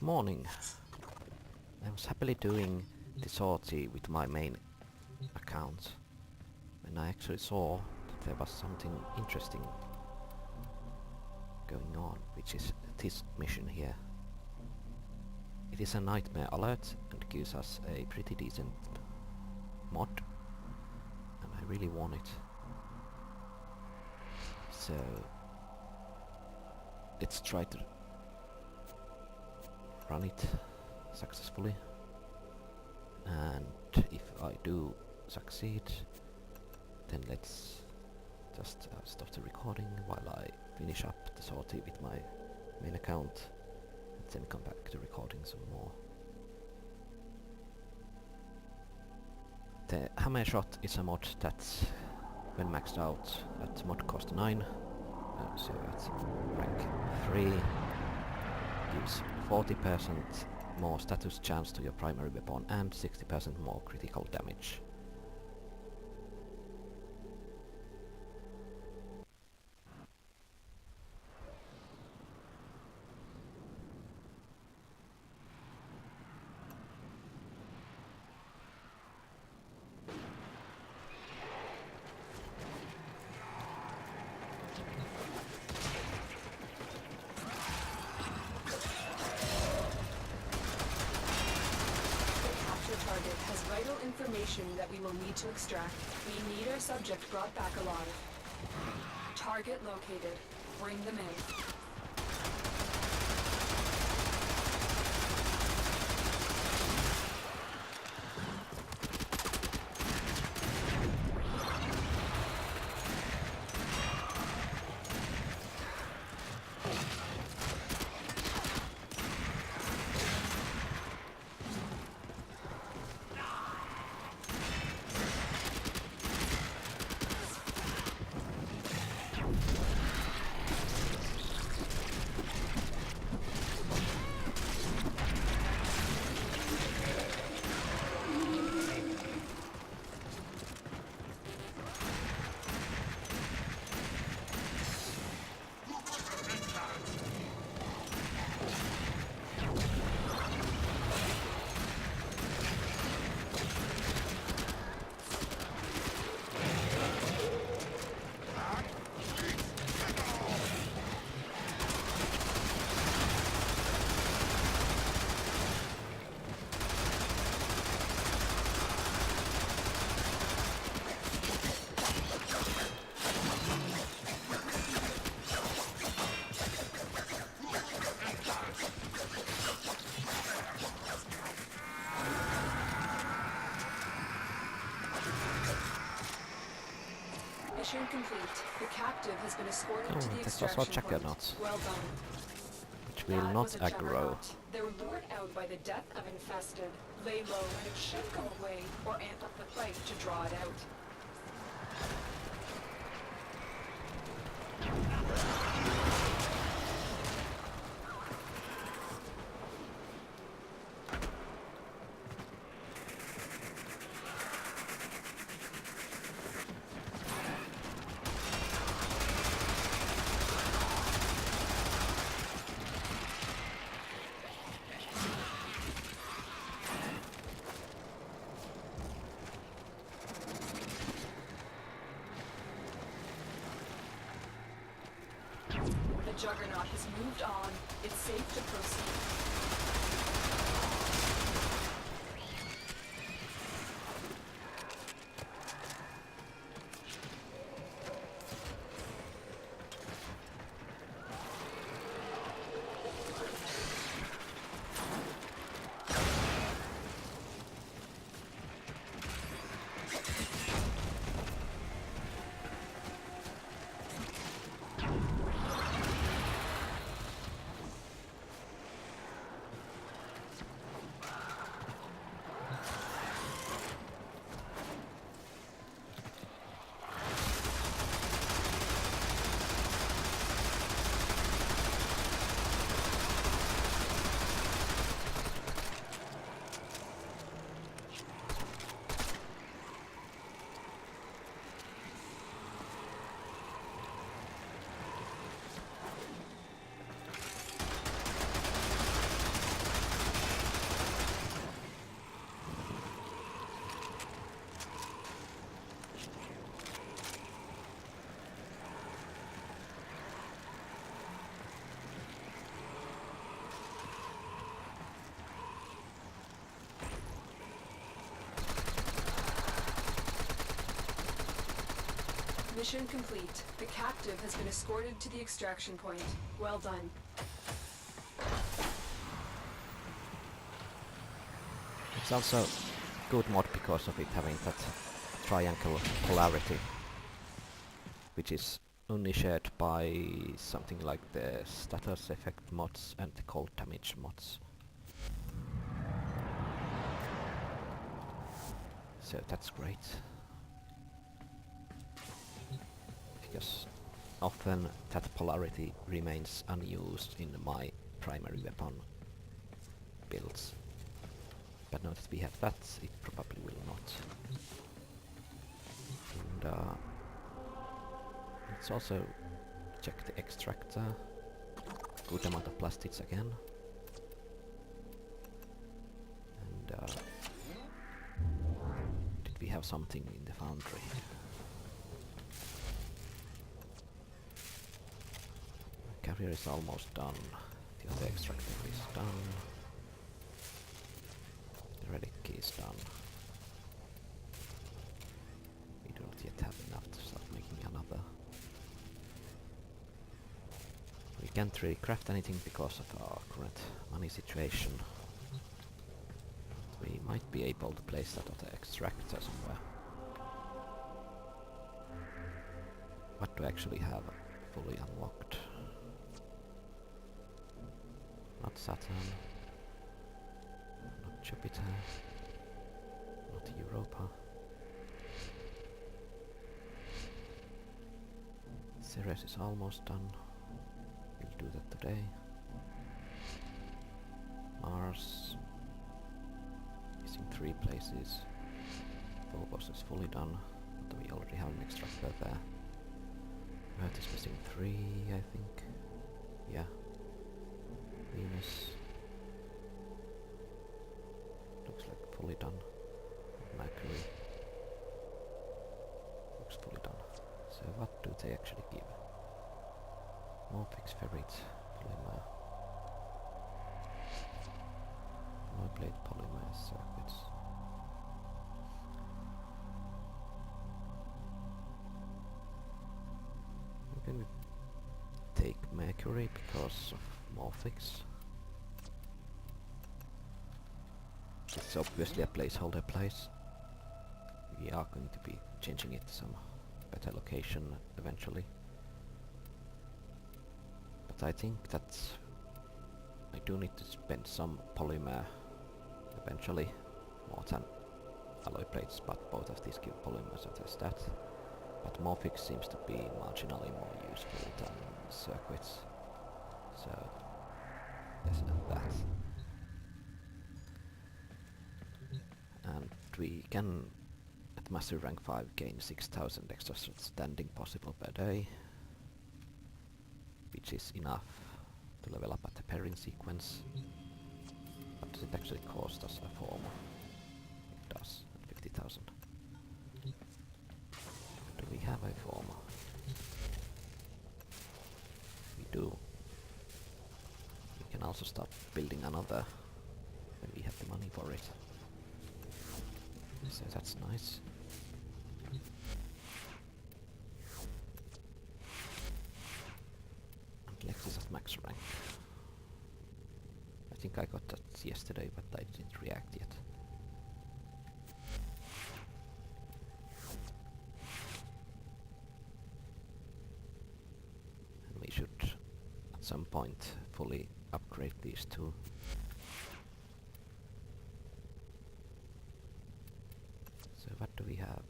morning. I was happily doing the sortie with my main account when I actually saw that there was something interesting going on, which is this mission here. It is a nightmare alert and gives us a pretty decent mod, and I really want it. So let's try to run it successfully, and if I do succeed, then let's just stop the recording while I finish up the sortie with my main account, and then come back to recording some more. The hammer shot is a mod that, when maxed out, that mod cost 9, so at rank 3 gives 40% more status chance to your primary weapon and 60% more critical damage. Target has vital information that we will need to extract. We need our subject brought back alive. Target located. Bring them in. Mission complete. The captive has been escorted to the this was our extraction point. juggernaut, Well done. which will That not was a aggro. juggernaut. They were lured out by the death of infested. Lay low and it should go away, or amp up the fight to draw it out. The juggernaut has moved on. It's safe to proceed. Mission complete. The captive has been escorted to the extraction point. Well done. It's also good mod because of it having that triangle polarity, which is only shared by something like the status effect mods and the cold damage mods. So that's great. Because often that polarity remains unused in my primary weapon builds. But now that we have that, it probably will not. And let's also check the extractor. Good amount of plastics again. And did we have something in the foundry? Carrier is almost done. The other extractor is done. The relic key is done. We don't yet have enough to start making another. We can't really craft anything because of our current money situation. We might be able to place that other extractor somewhere. What do I actually have fully unlocked? Not Saturn, not Jupiter, not Europa. Ceres is almost done. We'll do that today. Mars is in 3 places. Phobos is fully done, but we already have an extractor there. Earth is missing 3, I think. Yeah. Venus looks like fully done. Mercury looks fully done. So what do they actually give? Morphix ferrite polymer, alloy plate polymer circuits. I'm going to take Mercury because of Morphix. It's obviously a placeholder place. We are going to be changing it to some better location eventually. But I think that I do need to spend some polymer eventually, more than alloy plates, but both of these give polymer, so there's that. But Morphix seems to be marginally more useful than circuits. So there's that. And we can, at Master Rank 5, gain 6,000 extra standing possible per day, which is enough to level up at the pairing sequence. But does it actually cost us a form? It does, at 50,000. Do we have a form? We do. We can also start building another when we have the money for it. So that's nice. And Lex is at max rank. I think I got that yesterday, but I didn't react yet. And we should at some point fully upgrade these two. So what do we have?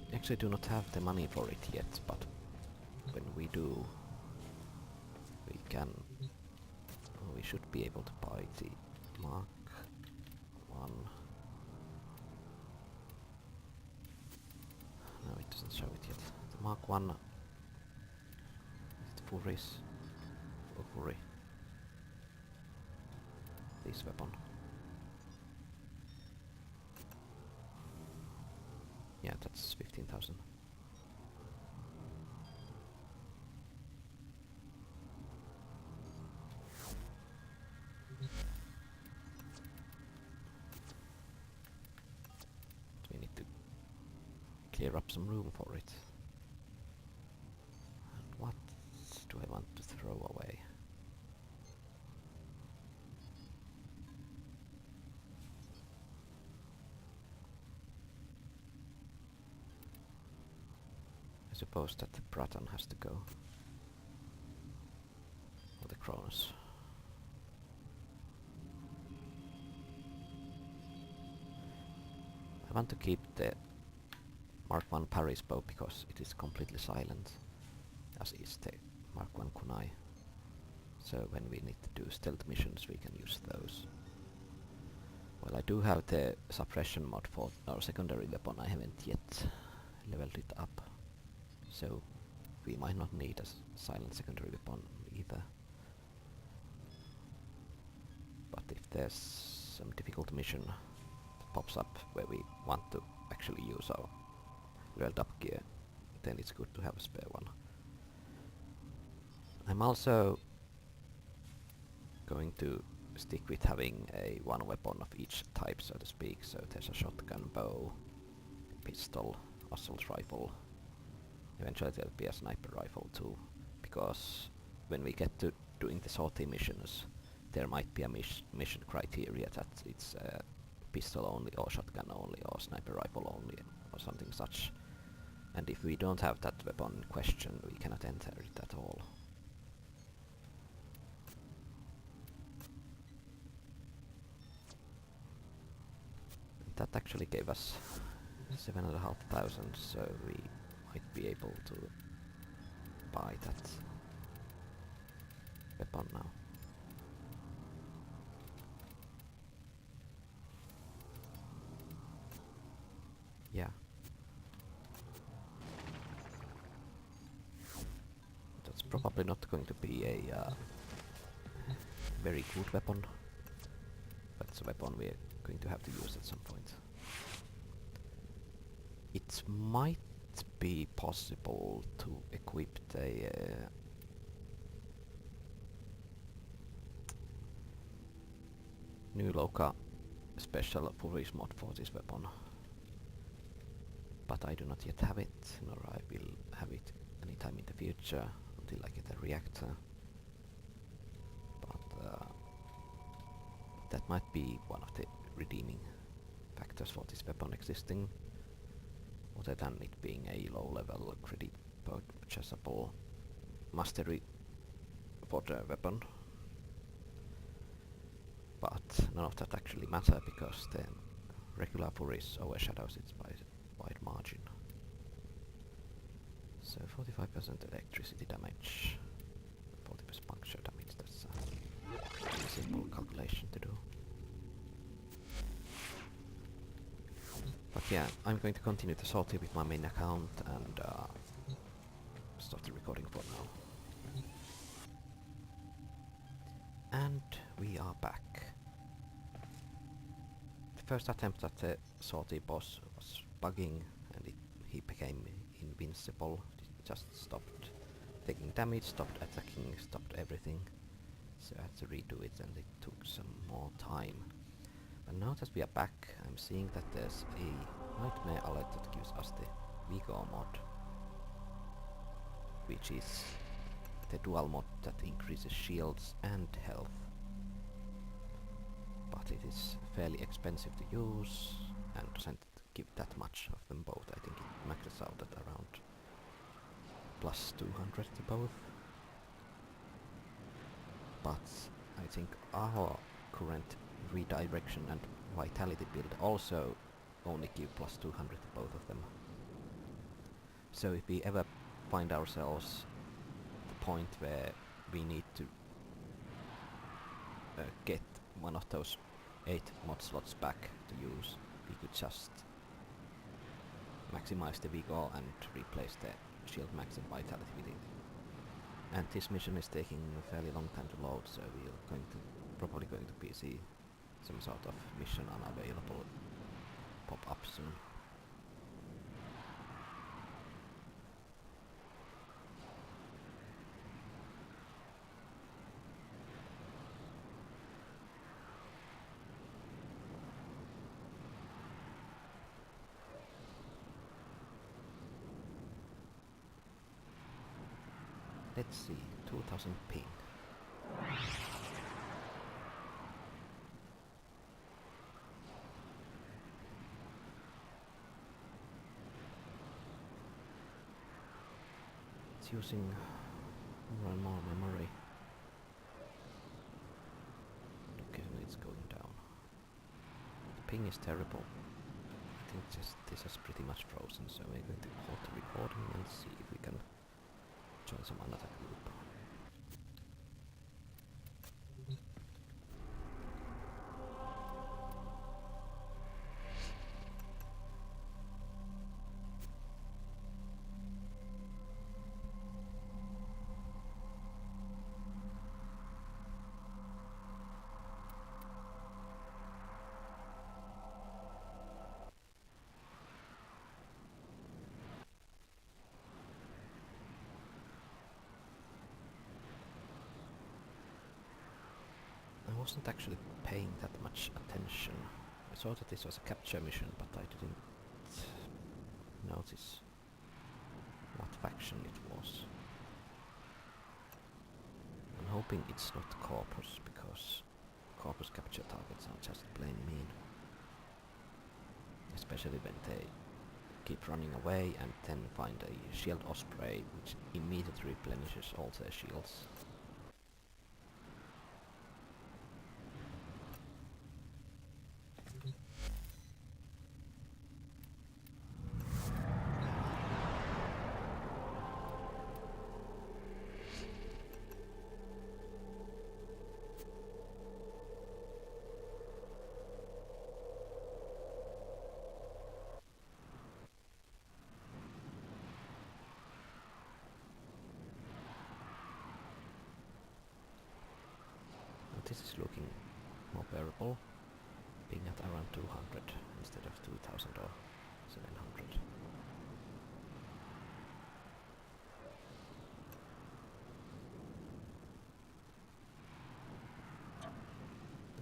We actually do not have the money for it yet, but when we do, we can... we should be able to buy the Mark 1. No, it doesn't show it yet. The Mark 1... is it Furis? Or Fury? This weapon. Yeah, that's 15,000. We need to clear up some room for it. And what do I want to throw away? I suppose that the Praton has to go. Or the Cronus. I want to keep the Mark 1 Paris bow because it is completely silent, as is the Mark 1 Kunai. So when we need to do stealth missions we can use those. Well, I do have the suppression mod for our secondary weapon. I haven't yet leveled it up, so we might not need a silent secondary weapon either. But if there's some difficult mission that pops up where we want to actually use our leveled up gear, then it's good to have a spare one. I'm also going to stick with having one weapon of each type, so to speak. So there's a shotgun, bow, pistol, assault rifle. Eventually there'll be a sniper rifle too, because when we get to doing the sortie missions, there might be a mission criteria that it's pistol only, or shotgun only, or sniper rifle only, or something such. And if we don't have that weapon in question, we cannot enter it at all. That actually gave us 7,500, so we might be able to buy that weapon now. Yeah. That's probably not going to be a very good weapon, but it's a weapon we're going to have to use at some point. It might be possible to equip the new Loka special police mod for this weapon, but I do not yet have it, nor I will have it anytime in the future until I get a reactor. But that might be one of the redeeming factors for this weapon existing, other than it being a low-level credit purchasable mastery for the weapon. But none of that actually matter because the regular Furies overshadows it by a wide margin. So 45% electricity damage, 40% puncture damage, that's a simple calculation to do. But yeah, I'm going to continue the sortie with my main account and stop the recording for now. And we are back. The first attempt at the sortie boss was bugging and he became invincible. He just stopped taking damage, stopped attacking, stopped everything. So I had to redo it and it took some more time. But now that we are back, I'm seeing that there's a nightmare alert that gives us the Vigo mod, which is the dual mod that increases shields and health. But it is fairly expensive to use and doesn't give that much of them both. I think it maxes out at around plus 200 to both. But I think our current redirection and vitality build also only give plus 200 to both of them. So if we ever find ourselves at the point where we need to get one of those 8 mod slots back to use, we could just maximize the Vigo and replace the shield max and vitality with it. And this mission is taking a fairly long time to load, so we're probably going to see some sort of mission unavailable pop up soon. let's see, 2000 ping. It's using more and more memory. Occasionally it's going down. The ping is terrible. I think just this is pretty much frozen, so we're going to halt the recording and see if we can join some another group. I wasn't actually paying that much attention. I saw that this was a capture mission, but I didn't notice what faction it was. I'm hoping it's not Corpus, because Corpus capture targets are just plain mean. Especially when they keep running away and then find a shield osprey which immediately replenishes all their shields. This is looking more bearable, being at around 200 instead of 2000 or 700.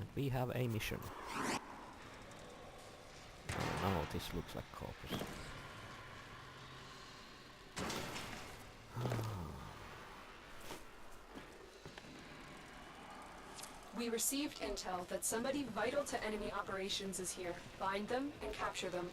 And we have a mission. Oh no, this looks like Corpus. We received intel that somebody vital to enemy operations is here. Find them and capture them.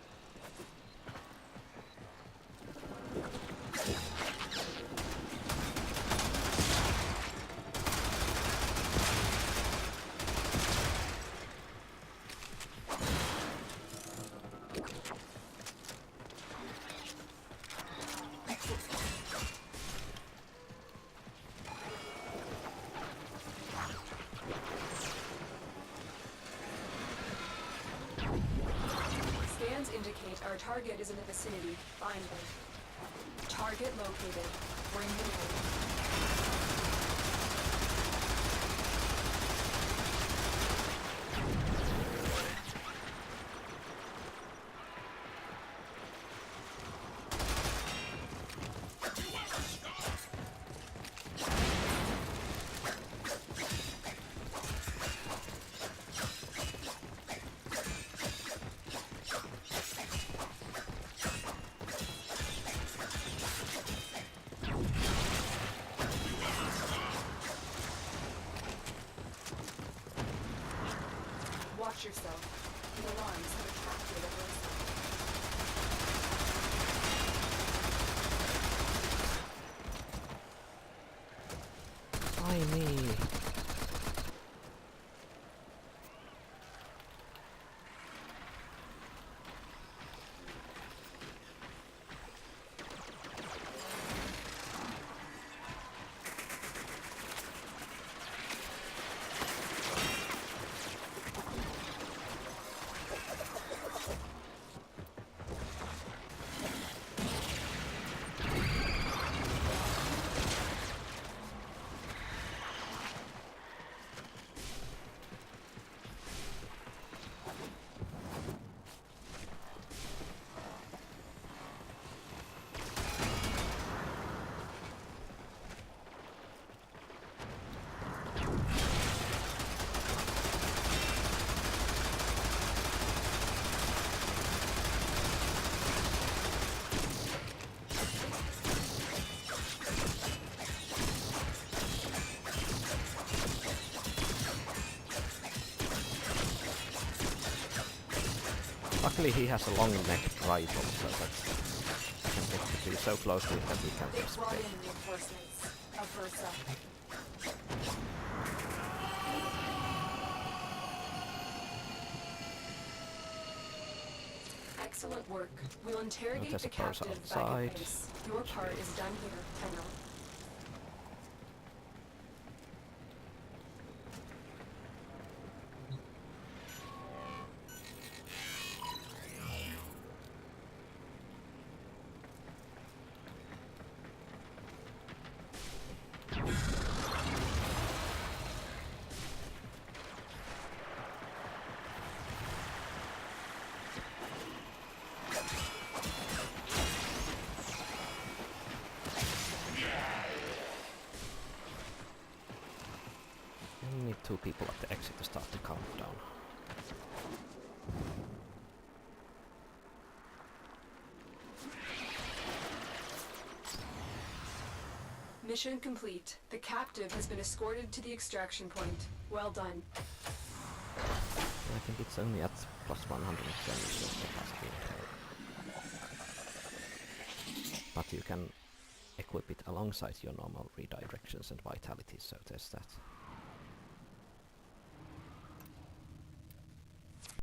Indicate our target is in the vicinity. Find them. Target located. Bring them in. Watch yourself. The alarms have attracted a Why me? Luckily he has a long neck rifle, so that we can get to be so close to it that we can They've just brought take. in reinforcements. Of Versa. Excellent work. We'll interrogate there's the a person captive back outside. at base. Your part is done here, Tenno. We need 2 people at the exit to start the countdown. Mission complete. The captive has been escorted to the extraction point. Well done. I think it's only at plus 120 resource capacity. But you can equip it alongside your normal redirections and vitalities, so there's that.